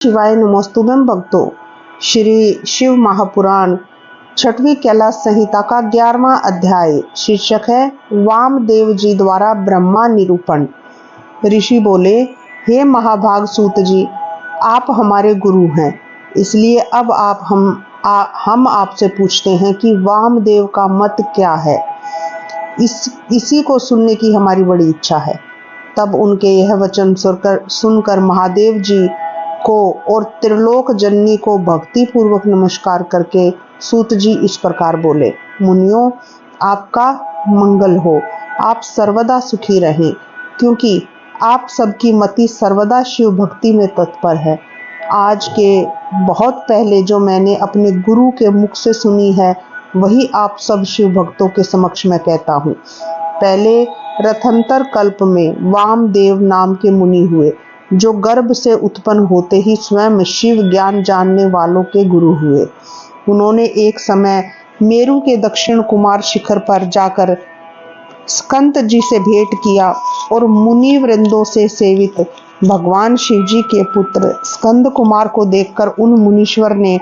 शिवाय नमोस्तुभ्यं भक्तों। श्री शिव महापुराण छठवीं कैलाश संहिता का 11वां अध्याय शीर्षक है वामदेव जी द्वारा ब्रह्मा निरूपण। ऋषि बोले, हे महाभाग सूत जी, आप हमारे गुरु हैं, इसलिए अब हम आपसे पूछते हैं कि वामदेव का मत क्या है। इसी को सुनने की हमारी बड़ी इच्छा है। तब उनके यह वचन सुनकर महादेव जी को और त्रिलोक जननी को भक्ति पूर्वक नमस्कार करके सूत जी इस प्रकार बोले, मुनियों, आपका मंगल हो, आप सर्वदा सुखी रहें, क्योंकि आप सबकी मति सर्वदा शिव भक्ति में तत्पर है। आज के बहुत पहले जो मैंने अपने गुरु के मुख से सुनी है, वही आप सब शिव भक्तों के समक्ष में कहता हूँ। पहले रथंतर कल्प में वामदेव नाम के मुनि हुए, जो गर्भ से उत्पन्न होते ही स्वयं शिव ज्ञान जानने वालों के गुरु हुए। उन्होंने एक समय मेरु के दक्षिण कुमार शिखर पर जाकर स्कंद जी से भेंट किया और मुनि वृंदों से सेवित भगवान शिव जी के पुत्र स्कंद कुमार को देखकर उन मुनीश्वर ने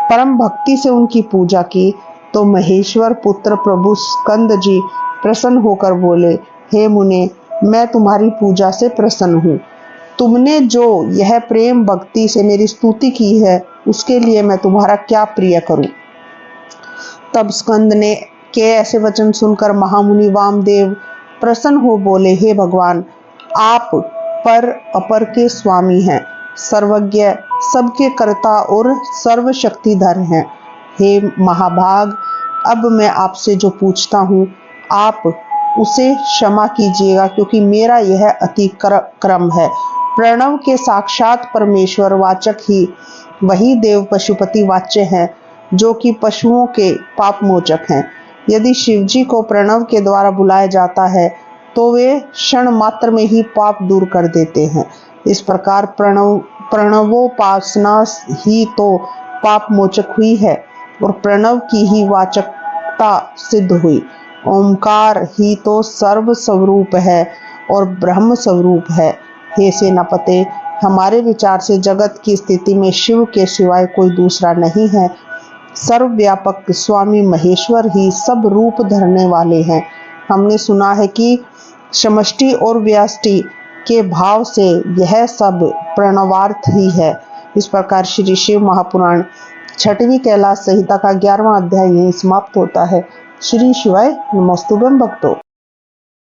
परम भक्ति से उनकी पूजा की। तो महेश्वर पुत्र प्रभु स्कंद जी प्रसन्न होकर बोले, हे मुने, मैं तुम्हारी पूजा से प्रसन्न हूँ। तुमने जो यह प्रेम भक्ति से मेरी स्तुति की है, उसके लिए मैं तुम्हारा क्या प्रिय करूं। तब स्कंद ने के ऐसे वचन सुनकर महामुनि वामदेव प्रसन्न हो बोले, हे भगवान, आप पर अपर के स्वामी हैं, सर्वज्ञ, सबके कर्ता और सर्वशक्तिधर हैं। हे महाभाग, अब मैं आपसे जो पूछता हूँ, आप उसे क्षमा कीजिएगा, क्योंकि मेरा यह अतिक्रम है। प्रणव के साक्षात परमेश्वर वाचक ही वही देव पशुपति वाच्य हैं, जो कि पशुओं के पाप मोचक हैं। यदि शिवजी को प्रणव के द्वारा बुलाया जाता है, तो वे क्षण मात्र में ही पाप दूर कर देते हैं। इस प्रकार प्रणवोपासना ही तो पाप मोचक हुई है और प्रणव की ही वाचकता सिद्ध हुई। ओंकार ही तो सर्व स्वरूप है और ब्रह्म स्वरूप है। हे सेनापते, हमारे विचार से जगत की स्थिति में शिव के सिवाय कोई दूसरा नहीं है। सर्वव्यापक स्वामी महेश्वर ही सब रूप धरने वाले हैं। हमने सुना है कि समष्टि और व्यष्टि के भाव से यह सब प्रणवार्थ ही है। इस प्रकार श्री शिव महापुराण छठवीं कैलाश संहिता का 11वां अध्याय यहीं समाप्त होता है। श्री शिवाय नमोस्तुभ्यं भक्तों।